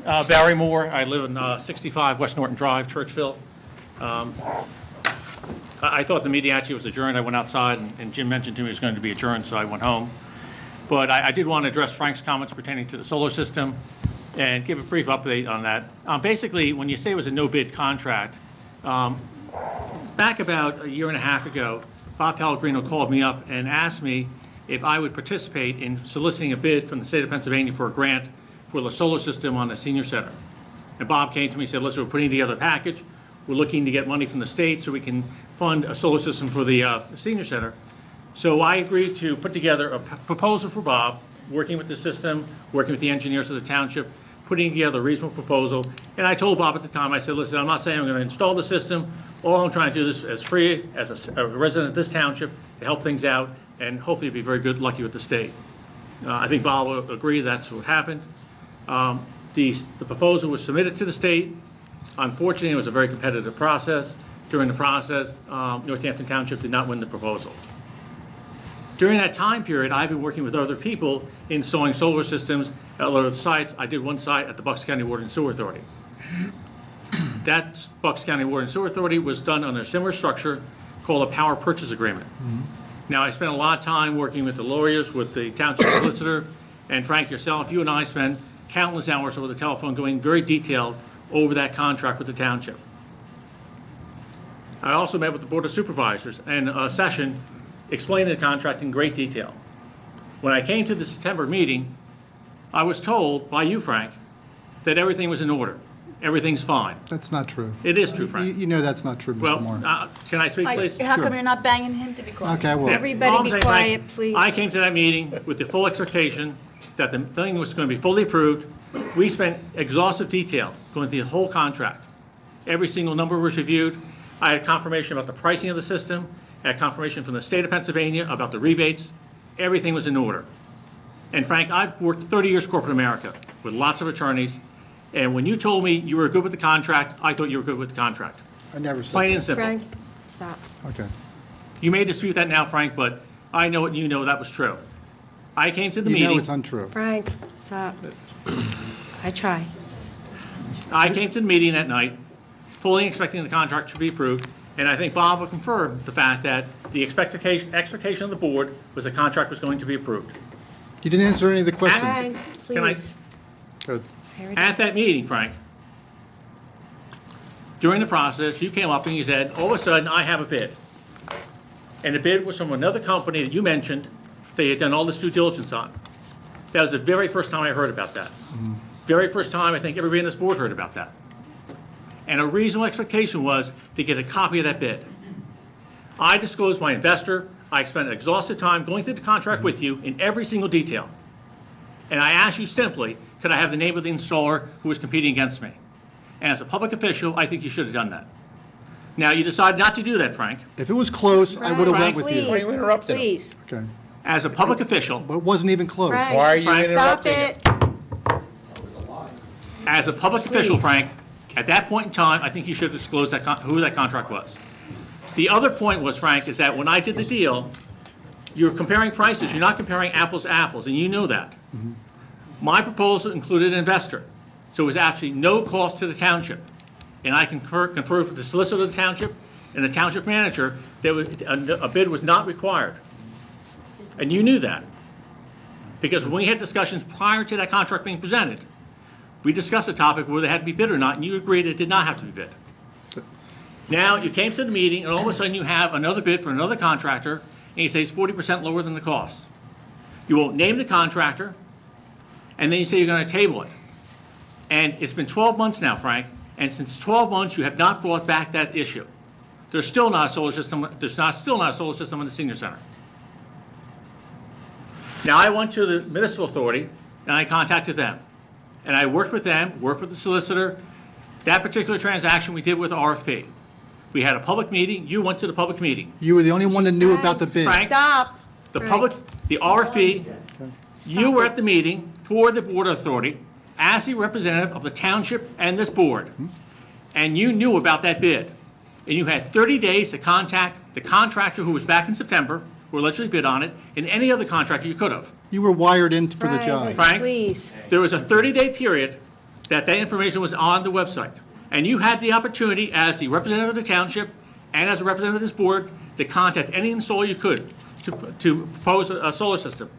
Barry Moore. I live in 65 West Norton Drive, Churchville. I thought the meeting actually was adjourned. I went outside, and Jim mentioned to me it was going to be adjourned, so I went home. But I did want to address Frank's comments pertaining to the solar system and give a brief update on that. Basically, when you say it was a no-bid contract, back about a year and a half ago, Bob Pellegrino called me up and asked me if I would participate in soliciting a bid from the state of Pennsylvania for a grant for the solar system on the senior center. And Bob came to me and said, listen, we're putting together a package. We're looking to get money from the state so we can fund a solar system for the senior center. So I agreed to put together a proposal for Bob, working with the system, working with the engineers of the township, putting together a reasonable proposal. And I told Bob at the time, I said, listen, I'm not saying I'm going to install the system. All I'm trying to do is as free as a resident of this township to help things out and hopefully be very good, lucky with the state. I think Bob will agree that's what happened. The proposal was submitted to the state. Unfortunately, it was a very competitive process. During the process, Northampton Township did not win the proposal. During that time period, I've been working with other people installing solar systems at other sites. I did one site at the Bucks County Water and Sewer Authority. That Bucks County Water and Sewer Authority was done under a similar structure called a power purchase agreement. Now, I spent a lot of time working with the lawyers, with the township solicitor, and Frank, yourself, you and I spent countless hours over the telephone going very detailed over that contract with the township. I also met with the Board of Supervisors in a session explaining the contract in great detail. When I came to the September meeting, I was told by you, Frank, that everything was in order. Everything's fine. That's not true. It is true, Frank. You know that's not true, Mr. Moore. Well, can I speak, please? How Sure. come you're not banging him to be quiet? Okay, well, All Everybody I'm be saying, quiet, Frank, please. I came to that meeting with the full expectation that the thing was going to be fully approved. We spent exhaustive detail going through the whole contract. Every single number was reviewed. I had confirmation about the pricing of the system. I had confirmation from the state of Pennsylvania about the rebates. Everything was in order. And Frank, I've worked 30 years corporate America with lots of attorneys. And when you told me you were good with the contract, I thought you were good with the contract. I never said Plain that. and simple. Frank, stop. Okay. You may dispute that now, Frank, but I know and you know that was true. I came to the You meeting. know it's untrue. Frank, stop. I try. I came to the meeting that night, fully expecting the contract to be approved, and I think Bob will confirm the fact that the expectation of the board was the contract was going to be approved. You didn't answer any of the questions. Frank, Can I- please. Good. I already- At that meeting, Frank, during the process, you came up and you said, all of a sudden, I have a bid. And the bid was from another company that you mentioned that you had done all this due diligence on. That was the very first time I heard about that. Very first time I think everybody in this board heard about that. And a reasonable expectation was to get a copy of that bid. I disclosed my investor. I spent exhaustive time going through the contract with you in every single detail. And I asked you simply, could I have the name of the installer who was competing against me? And as a public official, I think you should have done that. Now, you decided not to do that, Frank. If it was close, I would have went with you. Please, Why are you interrupting him? please. Okay. As a public official, But it wasn't even close. Frank, Why are you Frank, stop interrupting him? it. as a public official, Please. Frank, at that point in time, I think you should have disclosed that who that contract was. The other point was, Frank, is that when I did the deal, you're comparing prices. You're not comparing apples to apples, and you know that. My proposal included an investor, so it was absolutely no cost to the township. And I conferred with the solicitor of the township and the township manager that a bid was not required. And you knew that. Because when we had discussions prior to that contract being presented, we discussed the topic whether it had to be bid or not, and you agreed it did not have to be bid. Now, you came to the meeting, and all of a sudden you have another bid for another contractor, and you say it's 40% lower than the cost. You won't name the contractor, and then you say you're going to table it. And it's been 12 months now, Frank, and since 12 months, you have not brought back that issue. There's still not a solar system, still not a solar system in the senior center. Now, I went to the municipal authority, and I contacted them. And I worked with them, worked with the solicitor. That particular transaction we did with RFP. We had a public meeting. You went to the public meeting. You were the only one that knew about the bid. Frank, Stop. the Frank. public, the RFP, you were at the meeting for the Board Authority as the representative of the township and this board. And you knew about that bid. And you had 30 days to contact the contractor who was back in September, who allegedly bid on it, and any other contractor you could have. You were wired in for the Frank, job. Frank? Please. There was a 30-day period that information was on the website. And you had the opportunity, as the representative of the township and as a representative of this board, to contact any installer you could to propose a solar system.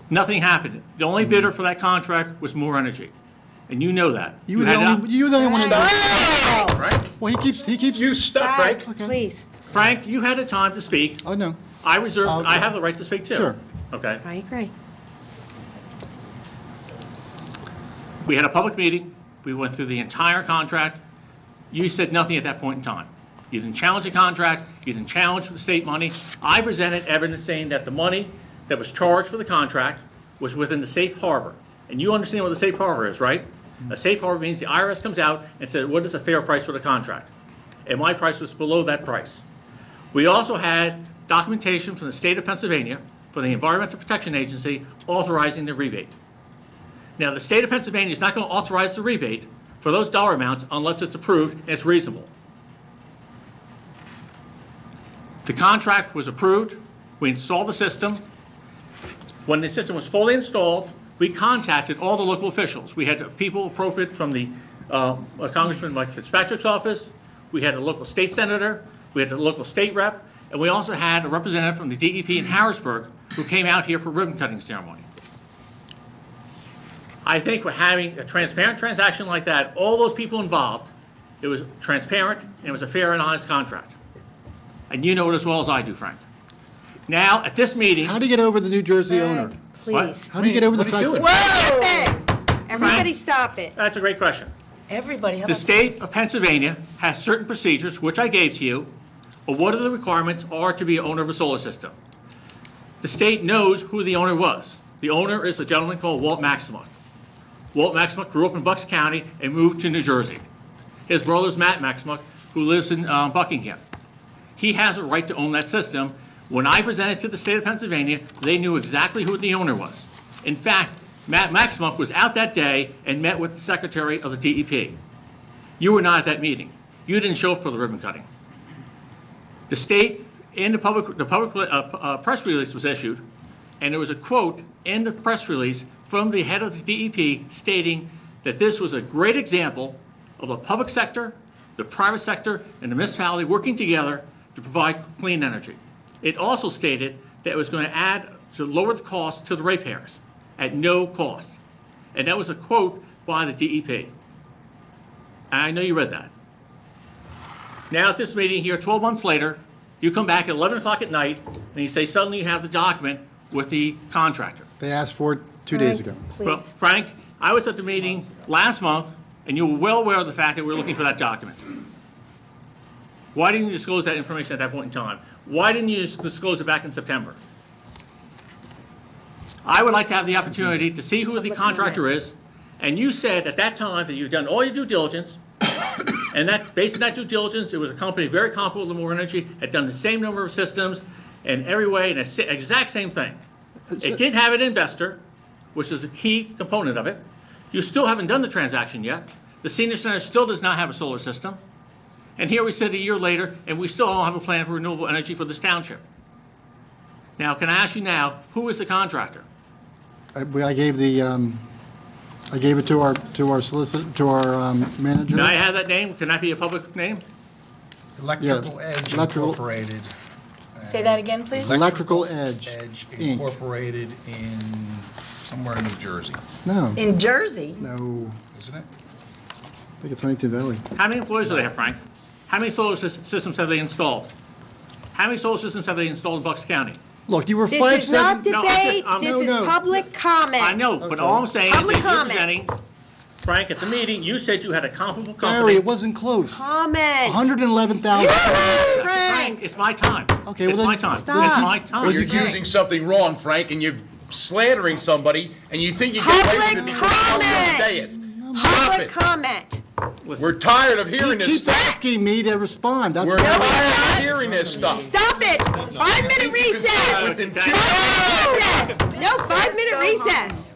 Nothing happened. The only bidder for that contract was More Energy. And you know that. You were the only one. Right? Well, he keeps. You stop, Frank. Please. Frank, you had the time to speak. Oh, no. I have the right to speak too. Sure. Okay. I agree. We had a public meeting. We went through the entire contract. You said nothing at that point in time. You didn't challenge the contract. You didn't challenge the state money. I presented evidence saying that the money that was charged for the contract was within the safe harbor. And you understand what the safe harbor is, right? A safe harbor means the IRS comes out and says, what is a fair price for the contract? And my price was below that price. We also had documentation from the state of Pennsylvania, from the Environmental Protection Agency, authorizing the rebate. Now, the state of Pennsylvania is not going to authorize the rebate for those dollar amounts unless it's approved and it's reasonable. The contract was approved. We installed the system. When the system was fully installed, we contacted all the local officials. We had people appropriate from the Congressman Mike Fitzpatrick's office. We had a local state senator. We had a local state rep. And we also had a representative from the DEP in Harrisburg who came out here for a ribbon cutting ceremony. I think we're having a transparent transaction like that, all those people involved, it was transparent and it was a fair and honest contract. And you know it as well as I do, Frank. Now, at this meeting. How do you get over the New Jersey owner? Please. How do you get over the What are you fact? doing? Stop it! Everybody stop it. That's a great question. Everybody, The state of Pennsylvania has certain procedures, which I gave to you, of what are the requirements are to be an owner of a solar system. The state knows who the owner was. The owner is a gentleman called Walt Maximoff. Walt Maximoff grew up in Bucks County and moved to New Jersey. His brother is Matt Maximoff, who lives in Buckingham. He has a right to own that system. When I presented to the state of Pennsylvania, they knew exactly who the owner was. In fact, Matt Maximoff was out that day and met with the secretary of the DEP. You were not at that meeting. You didn't show up for the ribbon cutting. The state, in the public press release was issued, and there was a quote in the press release from the head of the DEP stating that this was a great example of the public sector, the private sector, and the municipality working together to provide clean energy. It also stated that it was going to lower the cost to the ratepayers at no cost. And that was a quote by the DEP. And I know you read that. Now at this meeting here, 12 months later, you come back at 11 o'clock at night and you say suddenly you have the document with the contractor. They asked for it 2 days ago. Well, Please. Frank, I was at the meeting last month and you were well aware of the fact that we were looking for that document. Why didn't you disclose that information at that point in time? Why didn't you disclose it back in September? I would like to have the opportunity to see who the contractor is, and you said at that time that you've done all your due diligence, and that based on that due diligence, it was a company very comparable to More Energy, had done the same number of systems in every way, and the exact same thing. It did have an investor, which is a key component of it. You still haven't done the transaction yet. The senior center still does not have a solar system. And here we sit a year later, and we still don't have a plan for renewable energy for this township. Now, can I ask you now, who is the contractor? I gave it to our solicitor, to our manager. May I have that name? Can that be a public name? Electrical Edge Electrical- Incorporated. Say that again, please. Electrical Edge, Edge Inc. Incorporated in somewhere in New Jersey, No, In Jersey, no, isn't it? I think it's Huntington Valley. How many employees do they have, Frank? How many solar systems have they installed? How many solar systems have they installed in Bucks County? Look, you were This is not 5-7. No, I'm just- debate, this is No. public comment. I know, but all I'm saying is Public that you're comment. presenting, Frank, at the meeting, you said you had a comparable Barry, company. it wasn't close. Comment. 111,000. Frank. It's my time. Okay, It's well my then- time. Stop. It's my time. You're accusing something wrong, Frank, and you're slandering somebody, and you think you get away with it Public because you're on the comment. dais. Stop Public it. comment. We're tired of He hearing this keeps stuff. asking me to respond, that's We're why. tired of hearing this stuff. Stop it. 5-minute recess. 5-minute recess. No, 5-minute recess.